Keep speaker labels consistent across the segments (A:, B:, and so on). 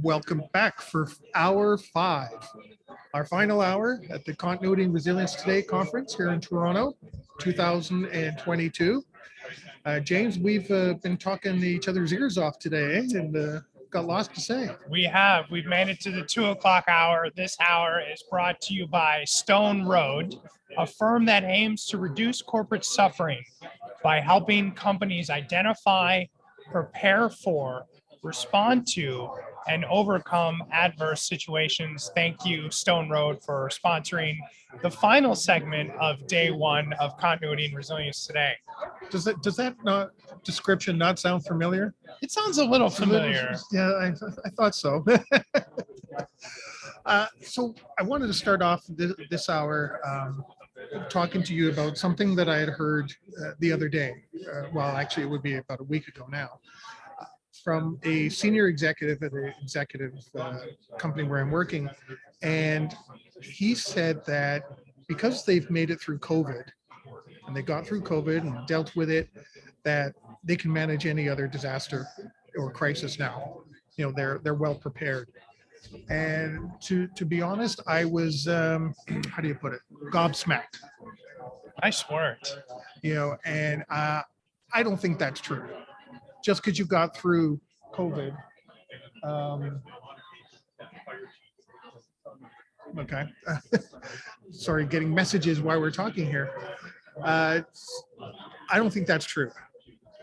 A: Welcome back for hour 5, our final hour at the Continuity and Resilience Today conference here in Toronto, 2022. James, we've been talking each other's ears off today, and got lots to say.
B: We've made it to the 2 o'clock hour. This hour is brought to you by Stone Road, a firm that aims to reduce corporate suffering by helping companies identify, prepare for, respond to, and overcome adverse situations. Thank you, Stone Road, for sponsoring the final segment of day 1 of Continuity and Resilience Today.
A: Does that description not sound familiar?
B: It sounds a little familiar.
A: Yeah, I thought so. So I wanted to start off this hour talking to you about something that I had heard the other day. Well, actually, it would be about a week ago now, from a senior executive at an executive company where I'm working. And he said that because they've made it through COVID, and they got through COVID and dealt with it, that they can manage any other disaster or crisis now. You know, they're well prepared. And to be honest, I was how do you put it, gobsmacked.
B: Nice word.
A: You know, and I don't think that's true. Just because you got through COVID. Okay. Sorry, getting messages while we're talking here. I don't think that's true.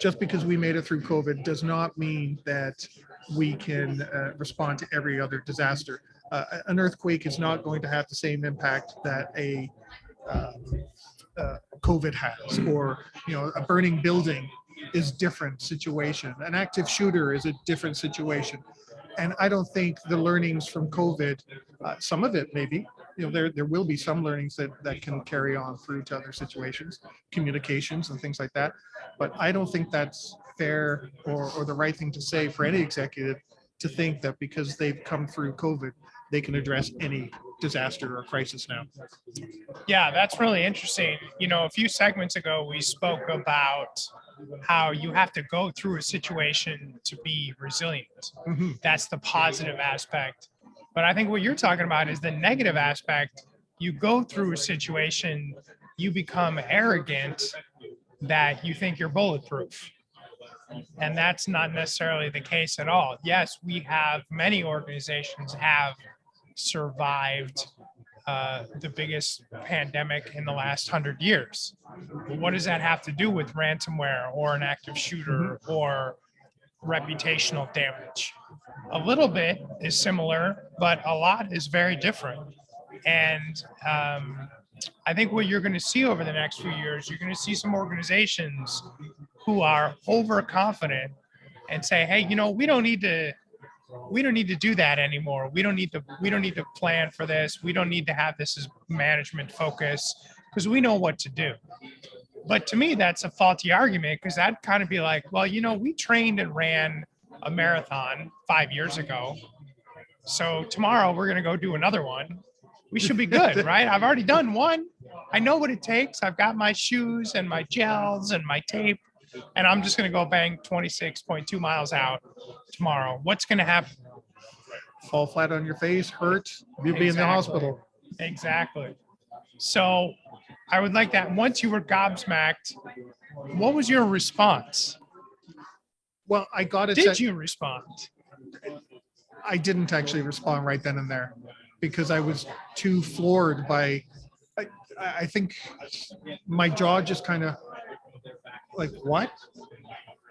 A: Just because we made it through COVID does not mean that we can respond to every other disaster. An earthquake is not going to have the same impact that a COVID has, or a burning building is different situation. An active shooter is a different situation. And I don't think the learnings from COVID, some of it maybe, there will be some learnings that can carry on through to other situations, communications and things like that. But I don't think that's fair or the right thing to say for any executive to think that because they've come through COVID, they can address any disaster or crisis now.
B: Yeah, that's really interesting. A few segments ago, we spoke about how you have to go through a situation to be resilient.
A: Mm-hmm.
B: That's the positive aspect. But I think what you're talking about is the negative aspect. You go through a situation, you become arrogant that you think you're bulletproof. And that's not necessarily the case at all. Yes, many organizations have survived the biggest pandemic in the last 100 years. But what does that have to do with ransomware or an active shooter or reputational damage? A little bit is similar, but a lot is very different. And I think what you're going to see over the next few years, you're going to see some organizations who are overconfident and say, hey, we don't need to do that anymore. We don't need to plan for this. We don't need to have this as management focus because we know what to do. But to me, that's a faulty argument, because that'd kind of be like, well, we trained and ran a marathon 5 years ago. So tomorrow we're going to go do another one. We should be good, right? I've already done one. I know what it takes. I've got my shoes and my gels and my tape, and I'm just going to go bang 26.2 miles out tomorrow. What's going to happen?
A: Fall flat on your face, hurt, you'll be in the hospital.
B: Exactly. So I would like that. Once you were gobsmacked, what was your response?
A: Well, I got it.
B: Did you respond?
A: I didn't actually respond right then and there because I was too floored by, I think my jaw just kind of like, what?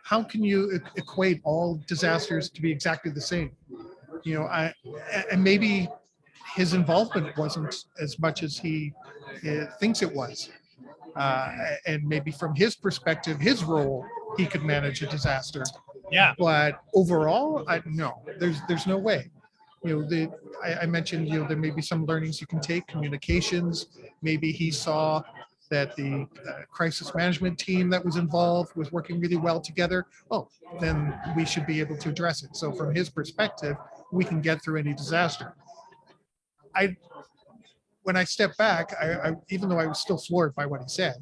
A: How can you equate all disasters to be exactly the same? And maybe his involvement wasn't as much as he thinks it was. And maybe from his perspective, his role, he could manage a disaster.
B: Yeah.
A: But overall, no, there's no way. I mentioned, there may be some learnings you can take, communications. Maybe he saw that the crisis management team that was involved was working really well together. Oh, then we should be able to address it. So from his perspective, we can get through any disaster. When I step back, I even though I was still floored by what he said,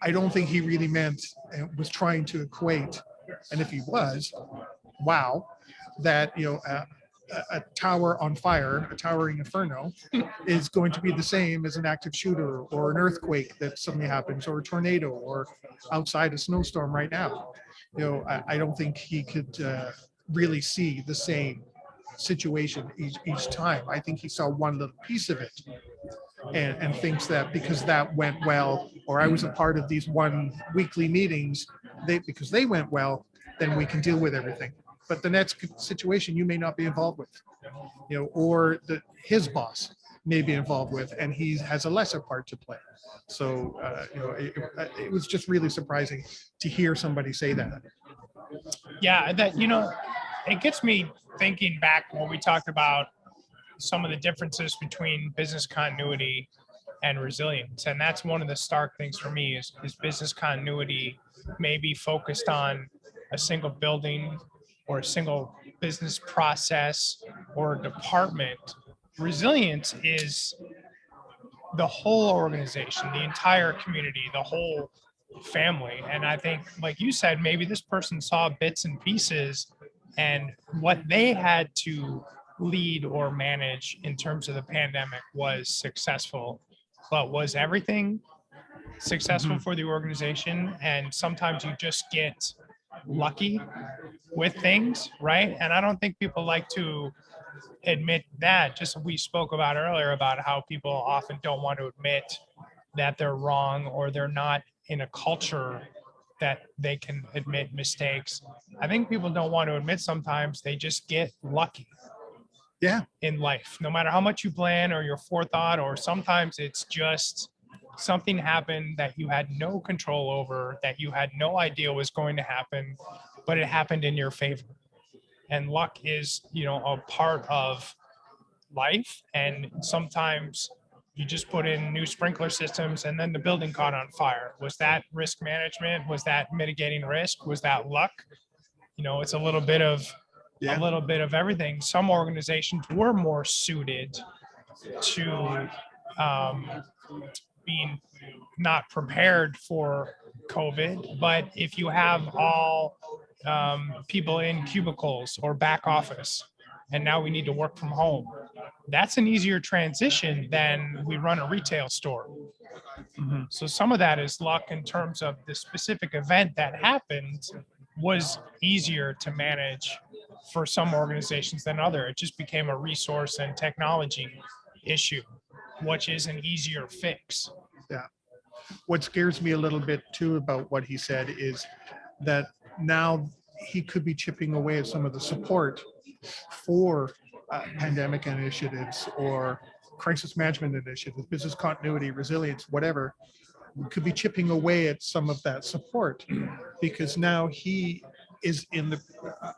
A: I don't think he really meant and was trying to equate, and if he was, wow, that a tower on fire, a towering inferno, is going to be the same as an active shooter or an earthquake that suddenly happens, or a tornado, or outside a snowstorm right now. I don't think he could really see the same situation each time. I think he saw one little piece of it and thinks that because that went well, or I was a part of these one weekly meetings, because they went well, then we can deal with everything. But the next situation you may not be involved with, or his boss may be involved with, and he has a lesser part to play. So, it was just really surprising to hear somebody say that.
B: Yeah, it gets me thinking back when we talked about some of the differences between business continuity and resilience. And that's one of the stark things for me is business continuity may be focused on a single building or a single business process or department. Resilience is the whole organization, the entire community, the whole family. And I think, like you said, maybe this person saw bits and pieces, and what they had to lead or manage in terms of the pandemic was successful. But was everything successful for the organization? And sometimes you just get lucky with things, right? And I don't think people like to admit that. Just we spoke about earlier about how people often don't want to admit that they're wrong, or they're not in a culture that they can admit mistakes. I think people don't want to admit sometimes they just get lucky.
A: Yeah.
B: In life, no matter how much you plan or your forethought, or sometimes it's just something happened that you had no control over, that you had no idea was going to happen, but it happened in your favor. And luck is, a part of life. And sometimes you just put in new sprinkler systems and then the building caught on fire. Was that risk management? Was that mitigating risk? Was that luck? It's a little bit of everything. Some organizations were more suited to being not prepared for COVID. But if you have all people in cubicles or back office, and now we need to work from home, that's an easier transition than we run a retail store. Mm-hmm. So some of that is luck in terms of the specific event that happened was easier to manage for some organizations than other. It just became a resource and technology issue, which is an easier fix.
A: Yeah. What scares me a little bit too about what he said is that now he could be chipping away at some of the support for pandemic initiatives or crisis management initiatives, business continuity, resilience, whatever. Could be chipping away at some of that support, because now he is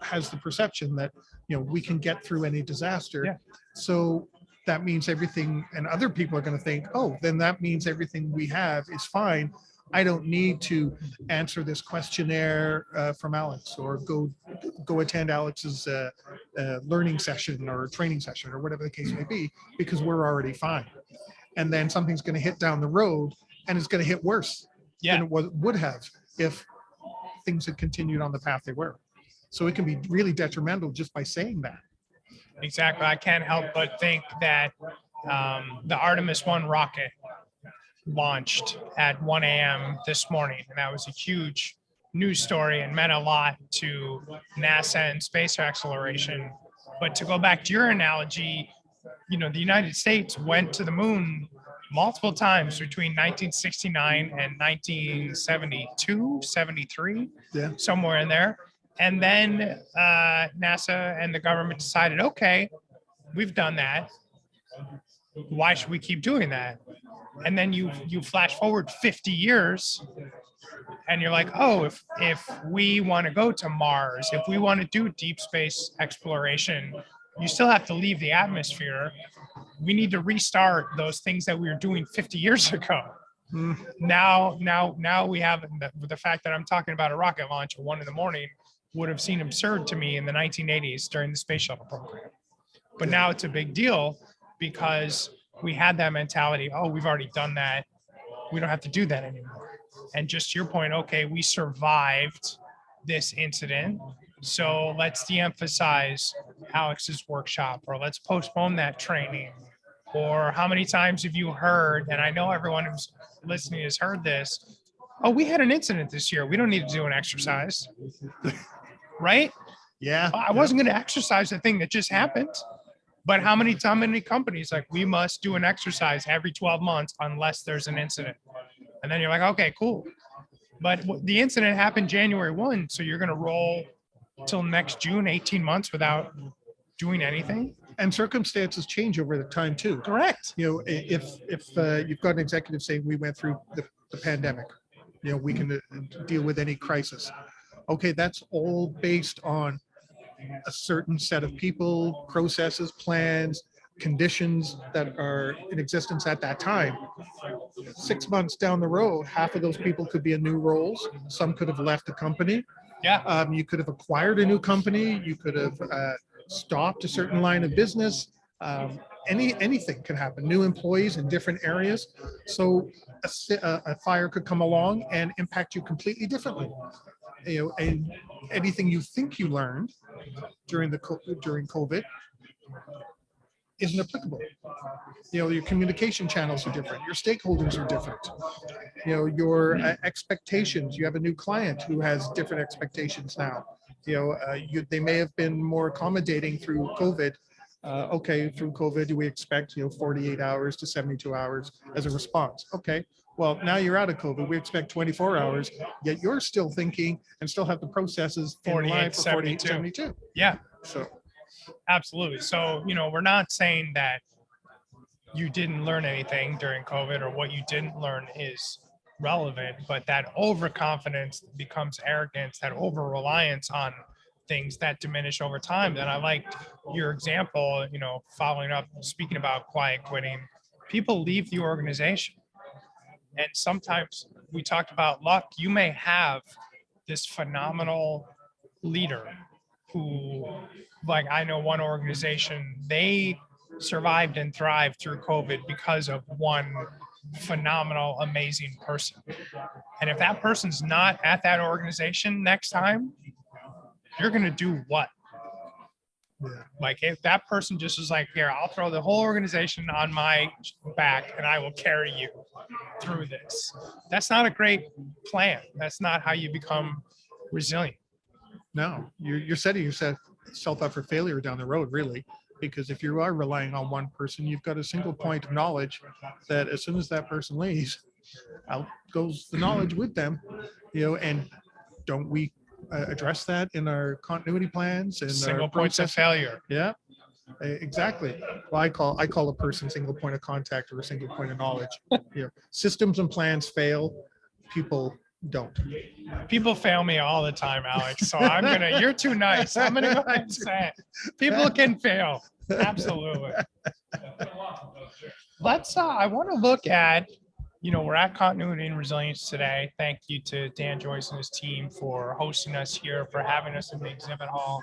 A: has the perception that we can get through any disaster.
B: Yeah.
A: So that means everything, and other people are going to think, oh, then that means everything we have is fine. I don't need to answer this questionnaire from Alex, or go attend Alex's learning session or training session or whatever the case may be, because we're already fine. And then something's going to hit down the road, and it's going to hit worse than it would have if things had continued on the path they were. So it can be really detrimental just by saying that.
B: Exactly. I can't help but think that the Artemis 1 rocket launched at 1 a.m. this morning, and that was a huge news story and meant a lot to NASA and space exploration. But to go back to your analogy, the United States went to the moon multiple times between 1969 and 1972, 73, somewhere in there. And then NASA and the government decided, okay, we've done that. Why should we keep doing that? And then you flash forward 50 years and you're like, oh, if we want to go to Mars, if we want to do deep space exploration, you still have to leave the atmosphere. We need to restart those things that we were doing 50 years ago. Now we have the fact that I'm talking about a rocket launch at 1 a.m. would have seemed absurd to me in the 1980s during the space shuttle program. But now it's a big deal because we had that mentality. Oh, we've already done that. We don't have to do that anymore. And just to your point, okay, we survived this incident. So let's de-emphasize Alex's workshop, or let's postpone that training. Or how many times have you heard, and I know everyone who's listening has heard this, oh, we had an incident this year. We don't need to do an exercise, right?
A: Yeah.
B: I wasn't going to exercise the thing that just happened. But how many companies like, we must do an exercise every 12 months unless there's an incident. And then you're like, okay, cool. But the incident happened January 1. So you're going to roll till next June, 18 months without doing anything.
A: And circumstances change over the time too.
B: Correct.
A: You know, if you've got an executive saying we went through the pandemic, you know, we can deal with any crisis. Okay, that's all based on a certain set of people, processes, plans, conditions that are in existence at that time. 6 months down the road, half of those people could be in new roles. Some could have left the company.
B: Yeah.
A: You could have acquired a new company. You could have stopped a certain line of business. Anything could happen. New employees in different areas. So a fire could come along and impact you completely differently. You know, and anything you think you learned during COVID isn't applicable. You know, your communication channels are different. Your stakeholders are different. You know, your expectations. You have a new client who has different expectations now. You know, they may have been more accommodating through COVID. Okay, through COVID, we expect 48 hours to 72 hours as a response. Okay, well, now you're out of COVID. We expect 24 hours, yet you're still thinking and still have the processes in
B: 48,
A: line for 48,
B: 72.
A: 72.
B: Yeah,
A: So,
B: absolutely. So, we're not saying that you didn't learn anything during COVID or what you didn't learn is relevant, but that overconfidence becomes arrogance, that over reliance on things that diminish over time. Then I liked your example, following up, speaking about quiet quitting. People leave the organization. And sometimes we talked about luck. You may have this phenomenal leader who, like, I know one organization, they survived and thrived through COVID because of one phenomenal, amazing person. And if that person's not at that organization next time, you're going to do what?
A: yeah.
B: Like, if that person just is like, here, I'll throw the whole organization on my back and I will carry you through this. That's not a great plan. That's not how you become resilient.
A: No, you're setting yourself up for failure down the road, really, because if you are relying on one person, you've got a single point of knowledge that as soon as that person leaves, out goes the knowledge with them. And don't we address that in our continuity plans and
B: Single
A: our
B: points of
A: process?
B: failure.
A: Yeah, exactly. Well, I call a person single point of contact or a single point of knowledge. Systems and plans fail, people don't.
B: People fail me all the time, Alex. So you're too nice. I'm gonna go ahead and say it. People can fail. Absolutely. I want to look at, we're at Continuity and Resilience today. Thank you to Dan Joyce and his team for hosting us here, for having us in the exhibit hall.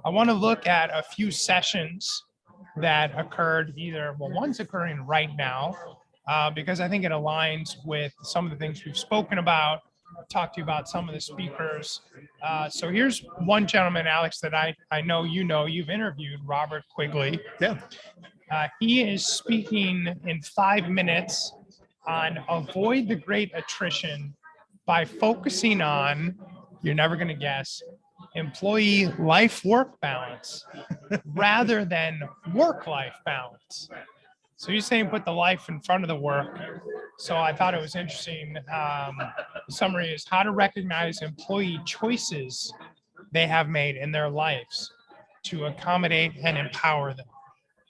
B: I want to look at a few sessions that occurred one's occurring right now, because I think it aligns with some of the things we've spoken about, talk to you about some of the speakers. So here's one gentleman, Alex, that I know you've interviewed, Robert Quigley.
A: Yeah.
B: He is speaking in 5 minutes on avoid the great attrition by focusing on, you're never going to guess, employee life-work balance rather than work-life balance. So you're saying put the life in front of the work. So I thought it was interesting. The summary is how to recognize employee choices they have made in their lives to accommodate and empower them.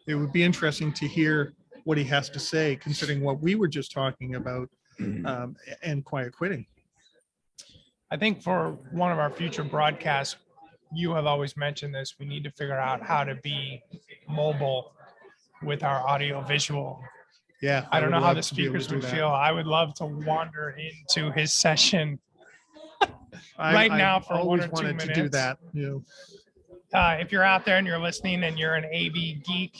A: It would be interesting to hear what he has to say, considering what we were just talking about, and quiet quitting.
B: I think for one of our future broadcasts, you have always mentioned this, we need to figure out how to be mobile with our audio visual.
A: Yeah.
B: I don't know how the
A: to be able to
B: speakers
A: do
B: would
A: that.
B: feel. I would love to wander into his session now for 1 or 2
A: wanted
B: minutes.
A: to do that.
B: If you're out there and you're listening and you're an AV geek,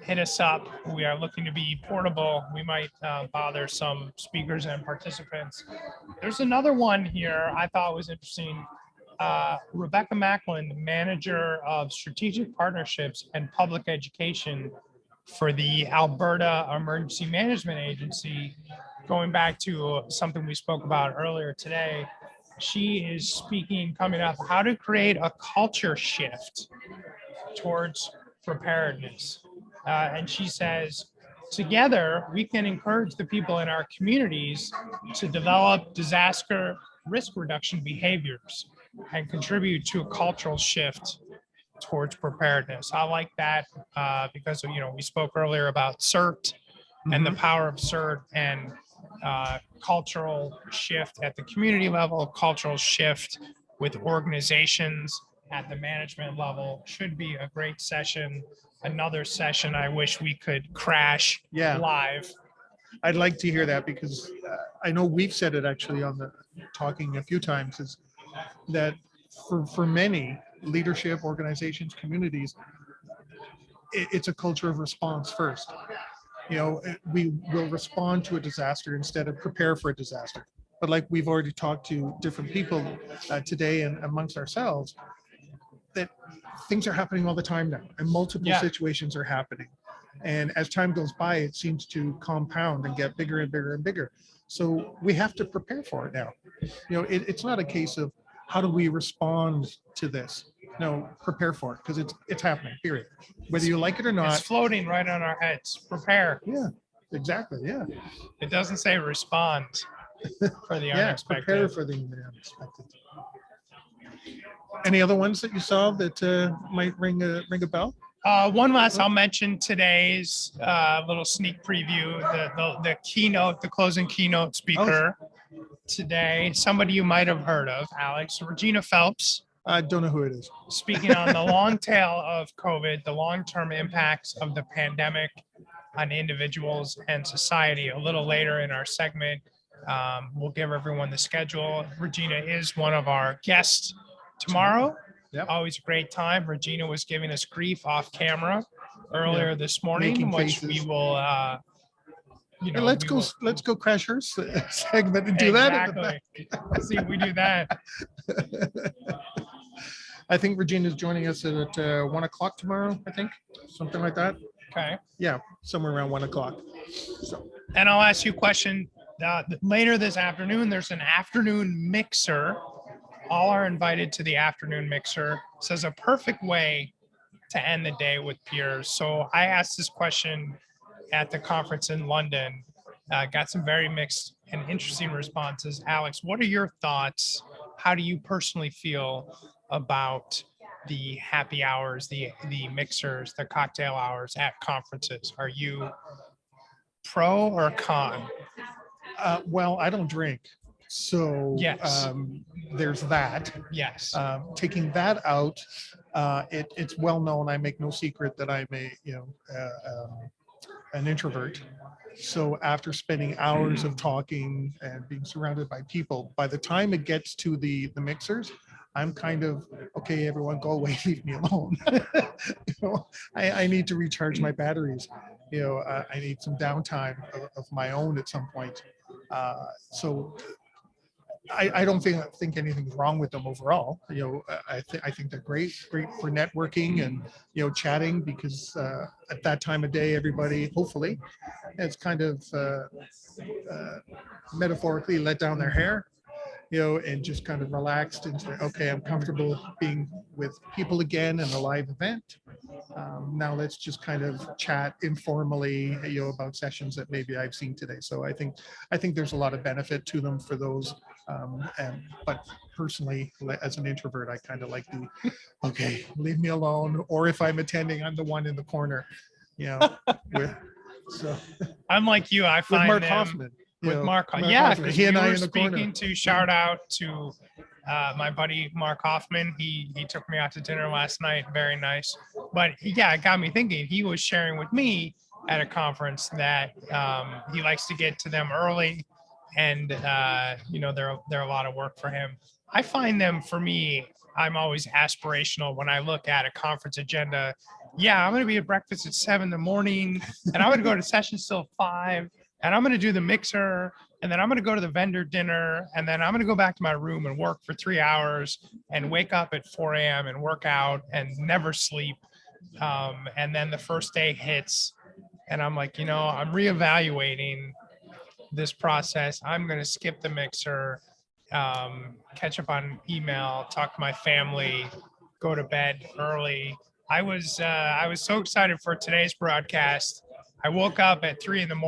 B: hit us up. We are looking to be portable. We might bother some speakers and participants. There's another one here I thought was interesting. Rebecca Macklin, Manager of Strategic Partnerships and Public Education for the Alberta Emergency Management Agency, going back to something we spoke about earlier today, she is speaking, coming up, how to create a culture shift towards preparedness. And she says, together, we can encourage the people in our communities to develop disaster risk reduction behaviors and contribute to a cultural shift towards preparedness. I like that because, we spoke earlier about CERT and the power of CERT and cultural shift at the community level, cultural shift with organizations at the management level. Should be a great session. Another session I wish we could crash live.
A: I'd like to hear that because I know we've said it actually on the talking a few times, is that for many leadership organizations, communities, it's a culture of response first. We will respond to a disaster instead of prepare for a disaster. But like we've already talked to different people today and amongst ourselves, that things are happening all the time now and multiple situations are happening. And as time goes by, it seems to compound and get bigger and bigger and bigger. So we have to prepare for it now. It's not a case of how do we respond to this? No, prepare for it because it's happening, period. Whether you like it or not.
B: It's floating right on our heads. Prepare.
A: Yeah, exactly. Yeah.
B: It doesn't say respond for the unexpected.
A: Prepare for the unexpected. Any other ones that you saw that might ring a bell?
B: One last, I'll mention today's little sneak preview, the keynote, the closing keynote speaker today. Somebody you might have heard of, Alex, Regina Phelps.
A: I don't know who it is.
B: Speaking on the long tail of COVID, the long-term impacts of the pandemic on individuals and society. A little later in our segment, we'll give everyone the schedule. Regina is one of our guests tomorrow.
A: Yep.
B: Always a great time. Regina was giving us grief off camera earlier this morning, which we will,
A: let's go crash her segment and do that.
B: Exactly. Let's see if we do that.
A: I think Regina's joining us at 1:00 tomorrow, I think, something like that.
B: Okay.
A: Yeah, somewhere around 1:00. So.
B: And I'll ask you a question. Later this afternoon, there's an afternoon mixer. All are invited to the afternoon mixer. Says a perfect way to end the day with peers. So I asked this question at the conference in London. Got some very mixed and interesting responses. Alex, what are your thoughts? How do you personally feel about the happy hours, the mixers, the cocktail hours at conferences? Are you pro or con?
A: Well, I don't drink. So
B: yes.
A: There's that.
B: Yes.
A: Taking that out, it's well known. I make no secret that I'm an introvert. So after spending hours of talking and being surrounded by people, by the time it gets to the mixers, I'm kind of, okay, everyone go away, leave me alone. I need to recharge my batteries. I need some downtime of my own at some point. So I don't think anything's wrong with them overall. I think they're great for networking and chatting, because at that time of day, everybody hopefully has kind of metaphorically let down their hair, and just kind of relaxed and say, okay, I'm comfortable being with people again in a live event. Now let's just kind of chat informally, about sessions that maybe I've seen today. So I think there's a lot of benefit to them for those. But personally, as an introvert, I kind of like okay, leave me alone. Or if I'm attending, I'm the one in the corner, so
B: I'm like you. I find
A: Mark Hoffman.
B: With Mark,
A: he and I in the corner.
B: Speaking to shout out to my buddy Mark Hoffman. He took me out to dinner last night. Very nice. But it got me thinking. He was sharing with me at a conference that he likes to get to them early, and they're a lot of work for him. I find them, for me, I'm always aspirational when I look at a conference agenda. I'm going to be at breakfast at 7 in the morning, and I'm going to go to sessions till 5. And I'm going to do the mixer, and then I'm going to go to the vendor dinner, and then I'm going to go back to my room and work for 3 hours and wake up at 4 a.m. and work out and never sleep. And then the first day hits, and I'm like, I'm reevaluating this process. I'm going to skip the mixer, catch up on email, talk to my family, go to bed early. I was so excited for today's broadcast. I woke up at 3 a.m.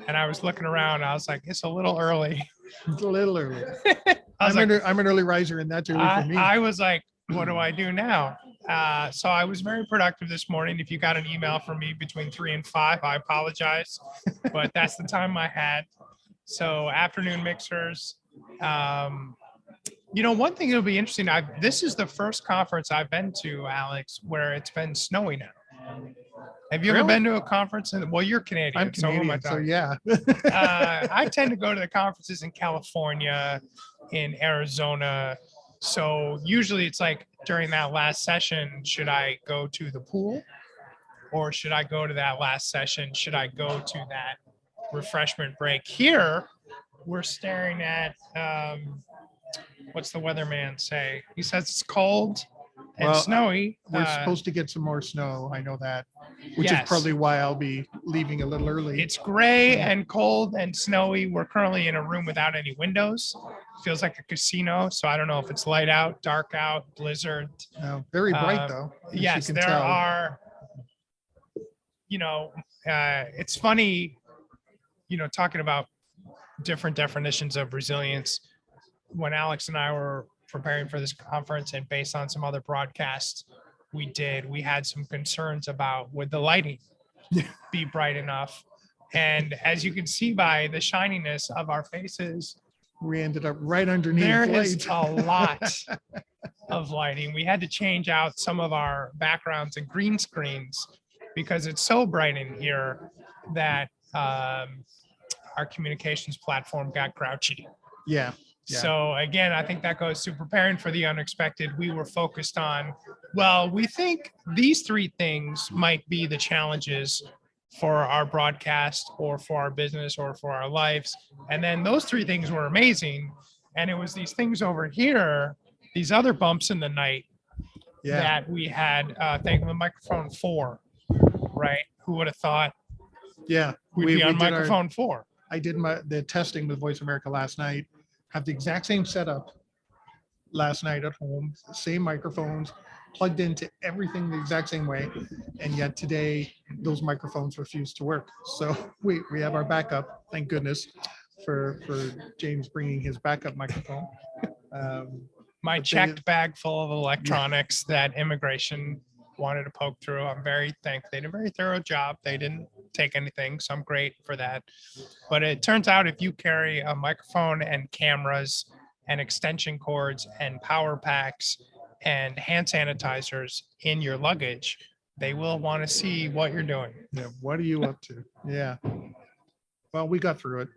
B: and I was looking around. I was like, it's a little early.
A: It's a little early.
B: I'm
A: I'm an early riser, and that's early for me.
B: I was like, what do I do now? So I was very productive this morning. If you got an email from me between 3 and 5, I apologize, but that's the time I had. So afternoon mixers. One thing that'll be interesting. This is the first conference I've been to, Alex, where it's been snowy now. Have you ever been to a conference? Well, you're Canadian.
A: I'm Canadian, so yeah.
B: I tend to go to the conferences in California, in Arizona. So usually it's like during that last session, should I go to the pool, or should I go to that last session? Should I go to that refreshment break? Here, we're staring at, what's the weatherman say? He says it's cold and snowy.
A: We're supposed to get some more snow. I know that, which is probably why I'll be leaving a little early.
B: It's gray and cold and snowy. We're currently in a room without any windows. Feels like a casino. So I don't know if it's light out, dark out, blizzard.
A: No, very bright though.
B: Yes, there are, it's funny, talking about different definitions of resilience. When Alex and I were preparing for this conference, and based on some other broadcasts we had some concerns about, would the lighting be bright enough? And as you can see by the shininess of our faces,
A: we ended up right underneath.
B: There is a lot of lighting. We had to change out some of our backgrounds and green screens because it's so bright in here that our communications platform got grouchy.
A: Yeah.
B: So again, I think that goes to preparing for the unexpected. We were focused on, we think these three things might be the challenges for our broadcast or for our business or for our lives. And then those three things were amazing. And it was these things over here, these other bumps in the night that we had, thank the microphone 4, right? Who would have thought we'd be on microphone 4?
A: I did the testing with Voice America last night. Have the exact same setup last night at home, same microphones, plugged into everything the exact same way. And yet today, those microphones refuse to work. So we have our backup, thank goodness, for James bringing his backup microphone.
B: My checked bag full of electronics that immigration wanted to poke through. I'm very thankful. They did a very thorough job. They didn't take anything, so I'm great for that. But it turns out if you carry a microphone and cameras and extension cords and power packs and hand sanitizers in your luggage, they will want to see what you're doing.
A: Yeah, what are you up to? Yeah. Well, we got through it.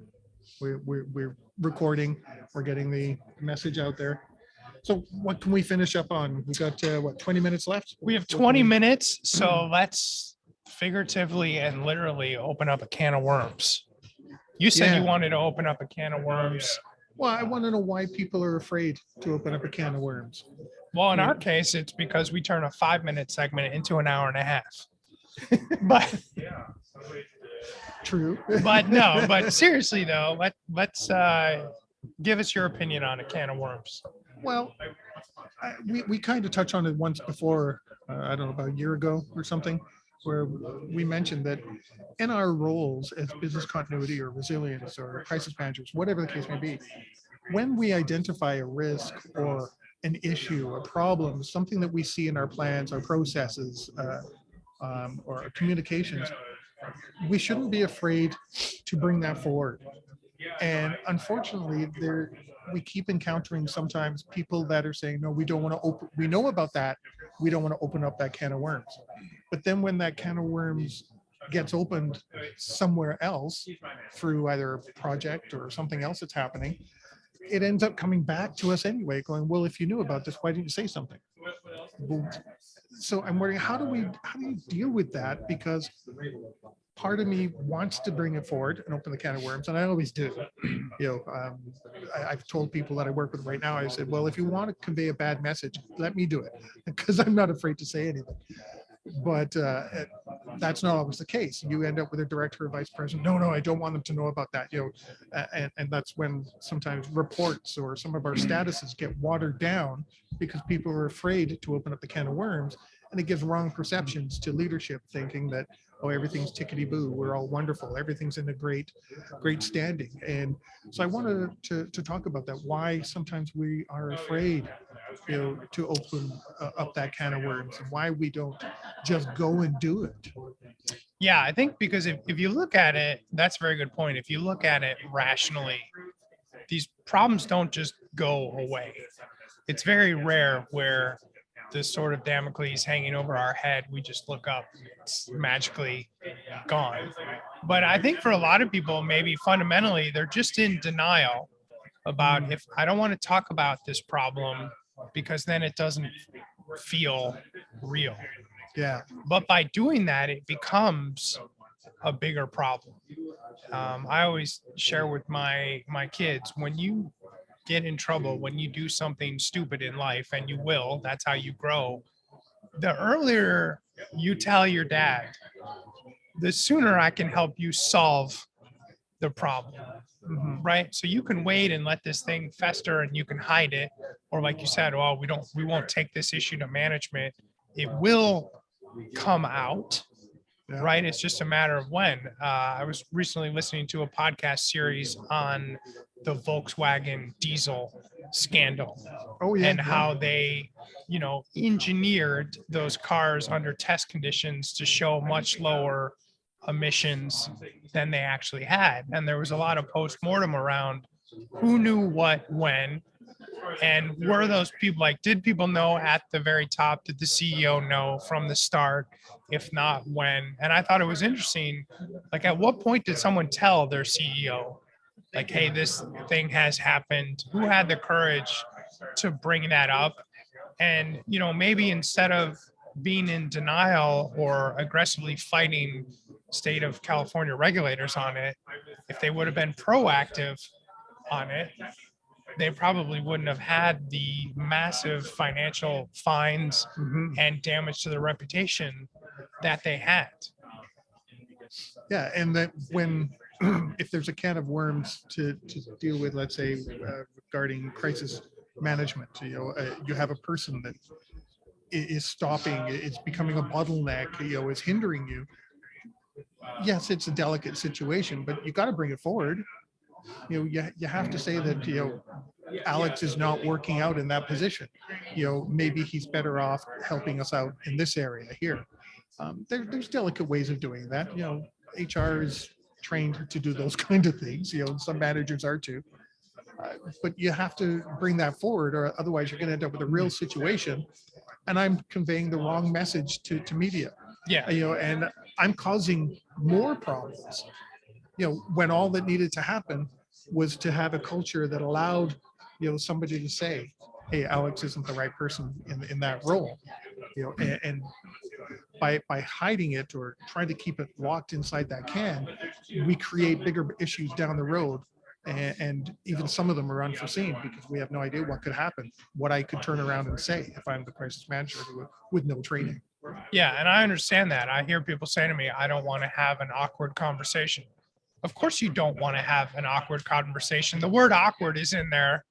A: We're recording. We're getting the message out there. So what can we finish up on? We got 20 minutes left?
B: We have 20 minutes. So let's figuratively and literally open up a can of worms. You said you wanted to open up a can of worms.
A: Well, I want to know why people are afraid to open up a can of worms.
B: Well, in our case, it's because we turn a 5-minute segment into an hour and a half. But
A: true.
B: But seriously though, let's give us your opinion on a can of worms.
A: Well, we kind of touched on it once before, I don't know, about a year ago or something, where we mentioned that in our roles as business continuity or resilience or crisis managers, whatever the case may be, when we identify a risk or an issue, a problem, something that we see in our plans, our processes, or our communications, we shouldn't be afraid to bring that forward. And unfortunately, we keep encountering sometimes people that are saying, no, we don't want to open, we know about that. We don't want to open up that can of worms. But then when that can of worms gets opened somewhere else through either a project or something else that's happening, it ends up coming back to us anyway, going, well, if you knew about this, why didn't you say something? So I'm wondering, how do you deal with that? Because part of me wants to bring it forward and open the can of worms, and I always do. I've told people that I work with right now, I said, well, if you want to convey a bad message, let me do it, because I'm not afraid to say anything. But that's not always the case. You end up with a director or vice president. No, I don't want them to know about that. And that's when sometimes reports or some of our statuses get watered down because people are afraid to open up the can of worms, and it gives wrong perceptions to leadership, thinking that, oh, everything's tickety boo, we're all wonderful, everything's in a great standing. And so I wanted to talk about that. Why sometimes we are afraid, to open up that can of worms, and why we don't just go and do it.
B: Yeah, I think because if you look at it, that's a very good point. If you look at it rationally, these problems don't just go away. It's very rare where this sort of Damocles hanging over our head, we just look up, it's magically gone. But I think for a lot of people, maybe fundamentally, they're just in denial about, if I don't want to talk about this problem because then it doesn't feel real.
A: Yeah.
B: But by doing that, it becomes a bigger problem. I always share with my kids, when you get in trouble, when you do something stupid in life, and you will, that's how you grow. The earlier you tell your dad, the sooner I can help you solve the problem. Right? So you can wait and let this thing fester and you can hide it. Or like you said, oh, we won't take this issue to management. It will come out. Yeah. Right? It's just a matter of when. I was recently listening to a podcast series on the Volkswagen diesel scandal.
A: Oh, yeah.
B: And how they, engineered those cars under test conditions to show much lower emissions than they actually had. And there was a lot of post-mortem around who knew what when. And were those people, like, did people know at the very top? Did the CEO know from the start? If not, when? And I thought it was interesting. Like, at what point did someone tell their CEO, like, hey, this thing has happened? Who had the courage to bring that up? And, maybe instead of being in denial or aggressively fighting state of California regulators on it, if they would have been proactive on it, they probably wouldn't have had the massive financial fines and damage to their reputation that they had.
A: Yeah, and that when, if there's a can of worms to deal with, let's say, regarding crisis management, you have a person that is stopping, it's becoming a bottleneck, is hindering you. Yes, it's a delicate situation, but you got to bring it forward. You have to say that, Alex is not working out in that position. Maybe he's better off helping us out in this area here. There's delicate ways of doing that. HR is trained to do those kind of things. Some managers are too. But you have to bring that forward, or otherwise you're going to end up with a real situation. And I'm conveying the wrong message to media.
B: Yeah.
A: And I'm causing more problems. When all that needed to happen was to have a culture that allowed, somebody to say, hey, Alex isn't the right person in that role. And by hiding it or trying to keep it locked inside that can, we create bigger issues down the road. And even some of them are unforeseen because we have no idea what could happen, what I could turn around and say if I'm the crisis manager with no training.
B: Yeah, and I understand that. I hear people say to me, I don't want to have an awkward conversation. Of course you don't want to have an awkward conversation. The word awkward is in there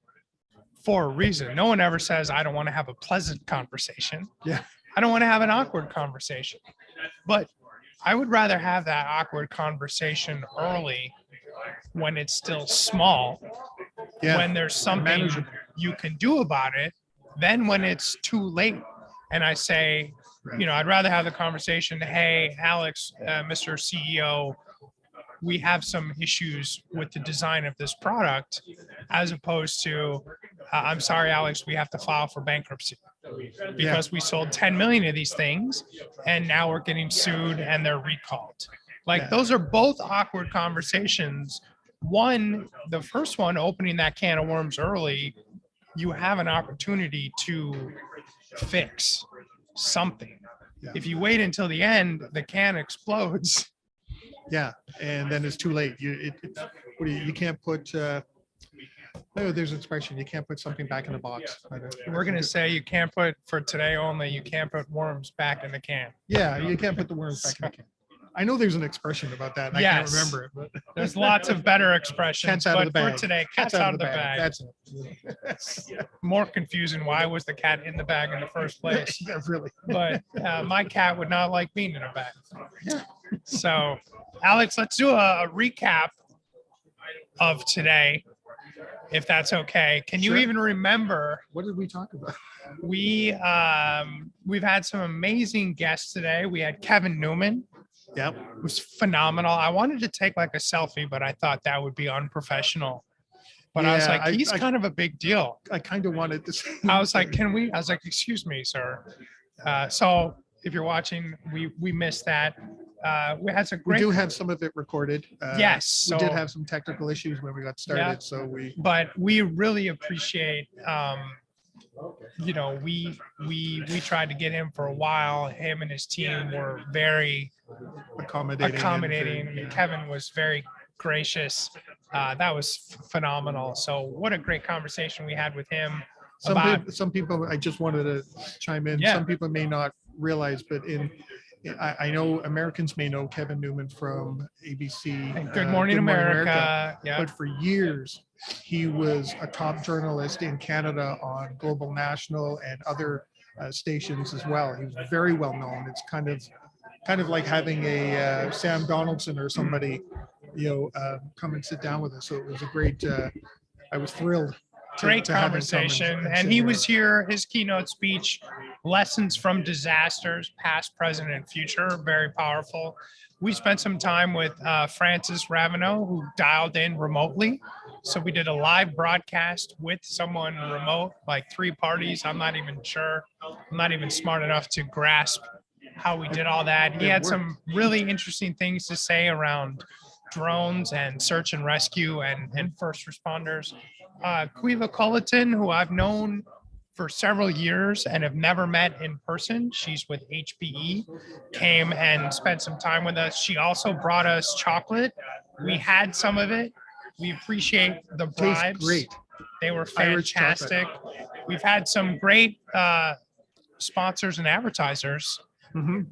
B: for a reason. No one ever says, I don't want to have a pleasant conversation.
A: Yeah.
B: I don't want to have an awkward conversation. But I would rather have that awkward conversation early when it's still small, when there's something you can do about it, than when it's too late. And I say, I'd rather have the conversation, hey, Alex, Mr. CEO, we have some issues with the design of this product, as opposed to, I'm sorry, Alex, we have to file for bankruptcy because we sold 10 million of these things and now we're getting sued and they're recalled. Those are both awkward conversations. One, the first one, opening that can of worms early, you have an opportunity to fix something. If you wait until the end, the can explodes
A: Yeah, and then it's too late. What do you can't put. No, there's an expression. You can't put something back in the box.
B: We're gonna say you can't put for today only. You can't put worms back in the can.
A: Yeah, you can't put the worms back in the can. I know there's an expression about that. And I can't
B: Yes.
A: remember it, but
B: There's lots of better expressions,
A: Cat's out of
B: but
A: the
B: for
A: bag.
B: today, cat's out of the bag.
A: That's it.
B: More confusing. Why was the cat in the bag in the first place?
A: Yeah, really.
B: But my cat would not like being in a bag.
A: Yeah.
B: So, Alex, let's do a recap of today, if that's okay. Can you
A: Sure.
B: even remember?
A: What did we talk about?
B: We've had some amazing guests today. We had Kevin Newman.
A: Yep.
B: It was phenomenal. I wanted to take like a selfie, but I thought that would be unprofessional. But I was
A: Yeah,
B: like, he's kind of a big deal.
A: I kind of wanted to say.
B: I was like, can we? I was like, excuse me, sir. So if you're watching, we missed that. We had some
A: We
B: great.
A: do have some of it recorded.
B: Yes.
A: We did
B: so-
A: have some technical issues when we got started,
B: Yeah.
A: so we.
B: But we really appreciate. We tried to get him for a while. Him and his team were very accommodating.
A: and,
B: Kevin was very gracious. That was phenomenal. So what a great conversation we had with him.
A: some people, I just wanted to chime in.
B: Yeah.
A: Some people may not realize, but I know Americans may know Kevin Newman from ABC.
B: And Good Morning America. Yeah.
A: But for years, he was a top journalist in Canada on Global National and other stations as well. He was very well known. It's kind of like having a Sam Donaldson or somebody, come and sit down with us. So it was a great. I was thrilled.
B: Great
A: to have him come
B: conversation.
A: and
B: And
A: sit
B: he
A: here.
B: was here, his keynote speech, Lessons from Disasters, Past, Present, and Future, very powerful. We spent some time with Francis Ravenel, who dialed in remotely. So we did a live broadcast with someone remote, like 3 parties. I'm not even sure. I'm not even smart enough to grasp how we did all that. He had some really interesting things to say around drones and search and rescue and first responders. Quiva Culleton, who I've known for several years and have never met in person. She's with HPE, came and spent some time with us. She also brought us chocolate. We had some of it. We appreciate the
A: Tastes
B: bribes.
A: great.
B: They were
A: Irish chocolate.
B: fantastic. We've had some great sponsors and advertisers.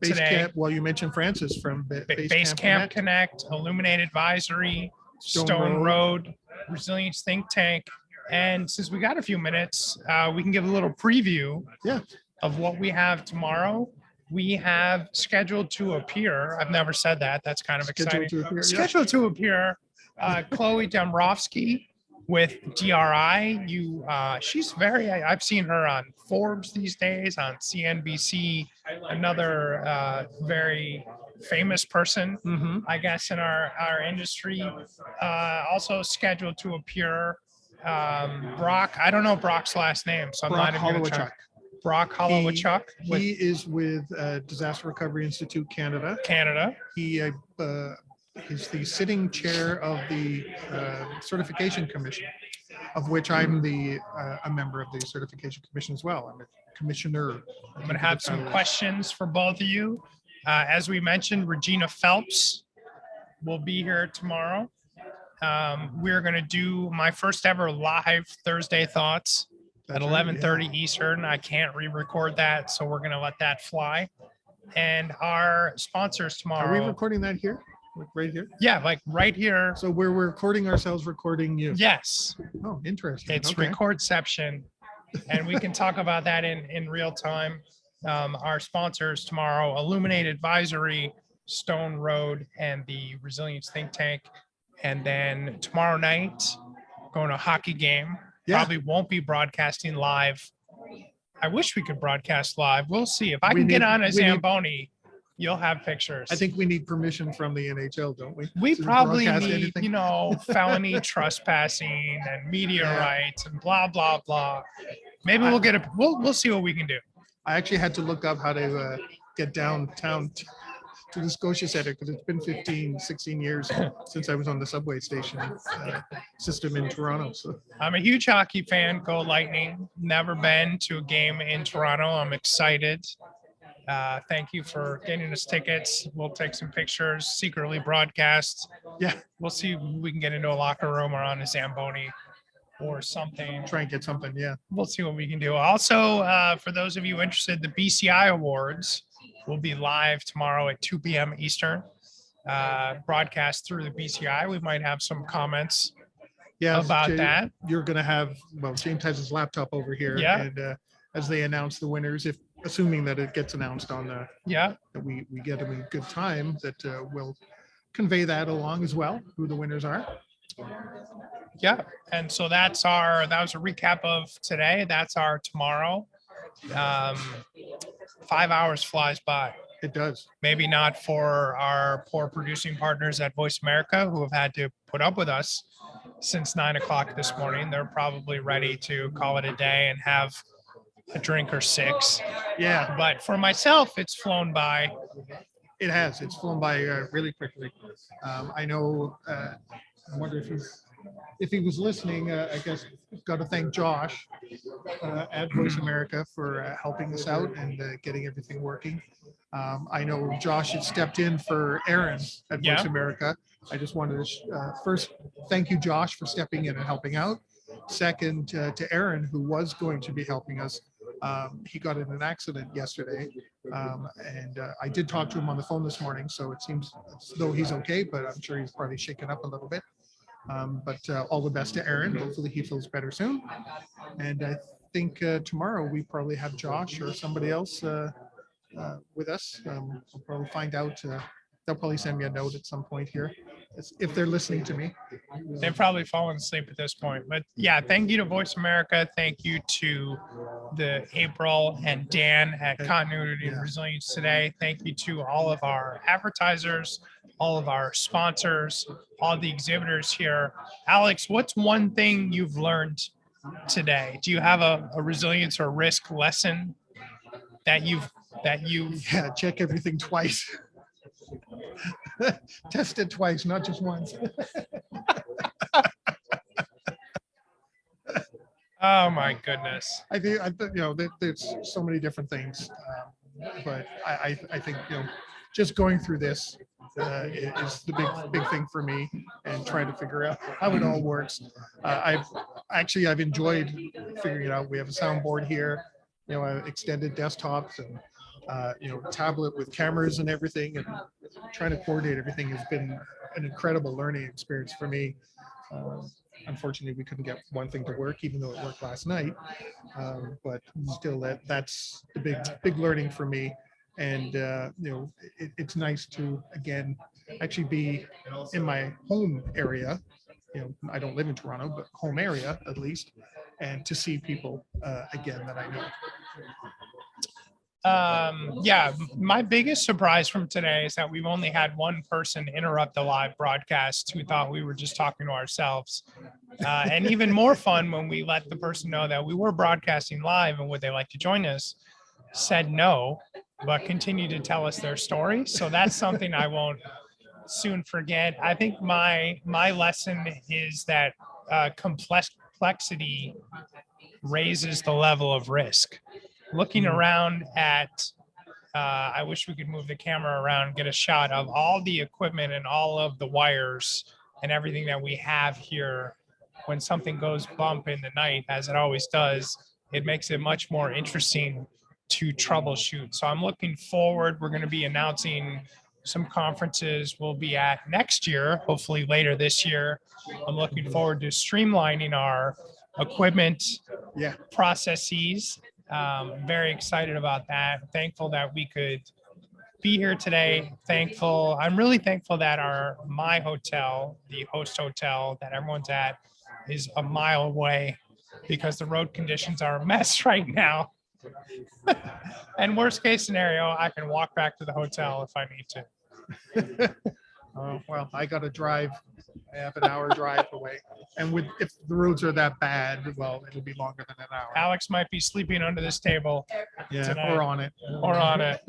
A: Base
B: Today.
A: Camp. Well, you mentioned Francis from
B: Base Camp Connect, Illuminate Advisory, Stone Road, Resilience Think Tank. And since we got a few minutes, we can give a little preview
A: Yeah.
B: of what we have tomorrow. We have scheduled to appear. I've never said that. That's kind of exciting. Scheduled to appear, Chloe Dombrowski with DRI. She's I've seen her on Forbes these days, on CNBC, another very famous person, I guess, in our industry. Also scheduled to appear, Brock. I don't know Brock's last name, so I'm not even going to try. Brock Holowachuk.
A: He is with Disaster Recovery Institute Canada. He is the sitting chair of the Certification Commission, of which I'm a member of the Certification Commission as well. I'm a commissioner.
B: I'm going to have some questions for both of you. As we mentioned, Regina Phelps will be here tomorrow. We're going to do my first ever live Thursday Thoughts at 11:30 Eastern. I can't re-record that, so we're going to let that fly. And our sponsors tomorrow.
A: Are we recording that here? Like right here?
B: Yeah, like right here.
A: So we're recording ourselves recording you.
B: Yes.
A: Oh, interesting.
B: It's
A: Okay.
B: Recordception, and we can talk about that in real time. Our sponsors tomorrow, Illuminate Advisory, Stone Road, and the Resilience Think Tank. And then tomorrow night, going to a hockey game.
A: Yeah.
B: Probably won't be broadcasting live. I wish we could broadcast live. We'll see. If I
A: We
B: can get
A: need-
B: on a
A: we need-
B: Zamboni, you'll have pictures.
A: I think we need permission from the NHL, don't we?
B: We
A: to
B: probably
A: broadcast
B: need,
A: anything?
B: felony trespassing and media
A: Yeah.
B: rights and blah, blah, blah. Maybe we'll get we'll see what we can do.
A: I actually had to look up how to get downtown to the Scotia Center because it's been 16 years since I was on the subway station system in Toronto. So
B: I'm a huge hockey fan. Go Lightning. Never been to a game in Toronto. I'm excited. Thank you for getting us tickets. We'll take some pictures, secretly broadcast.
A: Yeah,
B: We'll see if we can get into a locker room or on a Zamboni or something.
A: try and get something. Yeah.
B: We'll see what we can do. Also, for those of you interested, the BCI Awards will be live tomorrow at 2 p.m. Eastern. Broadcast through the BCI. We might have some comments
A: Yeah.
B: about that.
A: You're going to have, well, James has his laptop over here.
B: Yeah.
A: And as they announce the winners, if assuming that it gets announced on
B: Yeah.
A: that we get them in good time, that will convey that along as well, who the winners are.
B: Yeah. And so that was a recap of today. That's our tomorrow. 5 hours flies by.
A: It does.
B: Maybe not for our poor producing partners at Voice America who have had to put up with us since 9 o'clock this morning. They're probably ready to call it a day and have a drink or 6.
A: Yeah,
B: But for myself, it's flown by.
A: it has. It's flown by really quickly. I know. I wonder if he was listening. I guess got to thank Josh at Voice America for helping us out and getting everything working. I know Josh had stepped in for Aaron at Voice
B: Yeah.
A: America. I just wanted to first thank you, Josh, for stepping in and helping out. Second, to Aaron, who was going to be helping us. He got in an accident yesterday, and I did talk to him on the phone this morning, so it seems as though he's okay, but I'm sure he's probably shaken up a little bit. But all the best to Aaron. Hopefully he feels better soon. And I think tomorrow we probably have Josh or somebody else with us. We'll probably find out. They'll probably send me a note at some point here if they're listening to me.
B: They've probably fallen asleep at this point. But yeah, thank you to Voice America. Thank you to the April and Dan at Continuity and Resilience Today. Thank you to all of our advertisers, all of our sponsors, all the exhibitors here. Alex, what's one thing you've learned today? Do you have a resilience or risk lesson that you've
A: Yeah, check everything twice. Test it twice, not just once.
B: Oh my goodness.
A: I think there's so many different things, but I think just going through this is the big thing for me, and trying to figure out how it all works. I've enjoyed figuring it out. We have a soundboard here, extended desktops and tablet with cameras and everything, and trying to coordinate everything has been an incredible learning experience for me. Unfortunately, we couldn't get one thing to work, even though it worked last night. But still, that's the big learning for me. And it's nice to again actually be in my home area. I don't live in Toronto, but home area at least, and to see people again that I know.
B: Yeah, my biggest surprise from today is that we've only had one person interrupt the live broadcast who thought we were just talking to ourselves. And even more fun when we let the person know that we were broadcasting live and would they like to join us, said no, but continued to tell us their story. So that's something I won't soon forget. I think my lesson is that complexity raises the level of risk. Looking around at, I wish we could move the camera around, get a shot of all the equipment and all of the wires and everything that we have here. When something goes bump in the night, as it always does, it makes it much more interesting to troubleshoot. So I'm looking forward. We're going to be announcing some conferences we'll be at next year, hopefully later this year. I'm looking forward to streamlining our equipment processes. Very excited about that. Thankful that we could be here today. I'm really thankful that my hotel, the host hotel that everyone's at, is a mile away because the road conditions are a mess right now. And worst case scenario, I can walk back to the hotel if I need to.
A: Well, I got to drive. I have an hour drive away. And if the roads are that bad, well, it'll be longer than an hour.
B: Alex might be sleeping under this table. Tonight.
A: Or on it.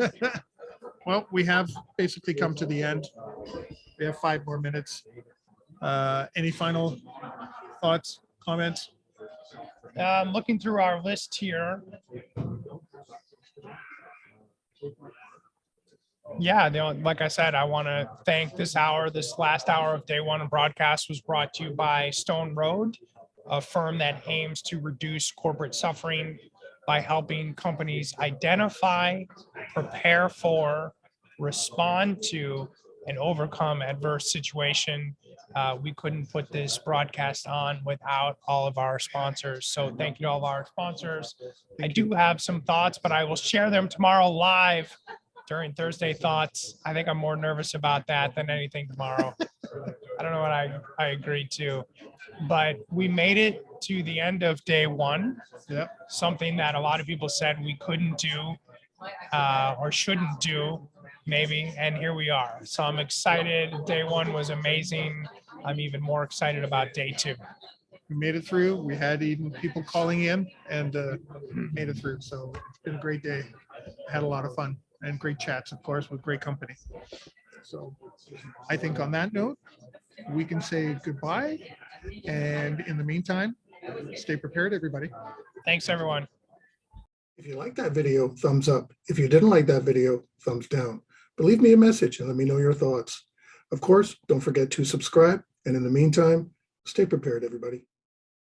A: Well, we have basically come to the end. We have 5 more minutes. Any final thoughts, comments?
B: Looking through our list here. Yeah, like I said, I want to thank this hour. This last hour of day one of broadcast was brought to you by Stone Road, a firm that aims to reduce corporate suffering by helping companies identify, prepare for, respond to, and overcome adverse situation. We couldn't put this broadcast on without all of our sponsors. So thank you to all of our sponsors. I do have some thoughts, but I will share them tomorrow live during Thursday Thoughts. I think I'm more nervous about that than anything tomorrow. I don't know what I agreed to, but we made it to the end of day one.
A: Yep.
B: Something that a lot of people said we couldn't do or shouldn't do, maybe, and here we are. So I'm excited. Day one was amazing. I'm even more excited about day two.
A: We made it through. We had even people calling in and made it through. So it's been a great day. Had a lot of fun and great chats, of course, with great company. So I think on that note, we can say goodbye. And in the meantime, stay prepared, everybody.
B: Thanks, everyone.
C: If you like that video, thumbs up. If you didn't like that video, thumbs down. But leave me a message and let me know your thoughts. Of course, don't forget to subscribe. And in the meantime, stay prepared, everybody.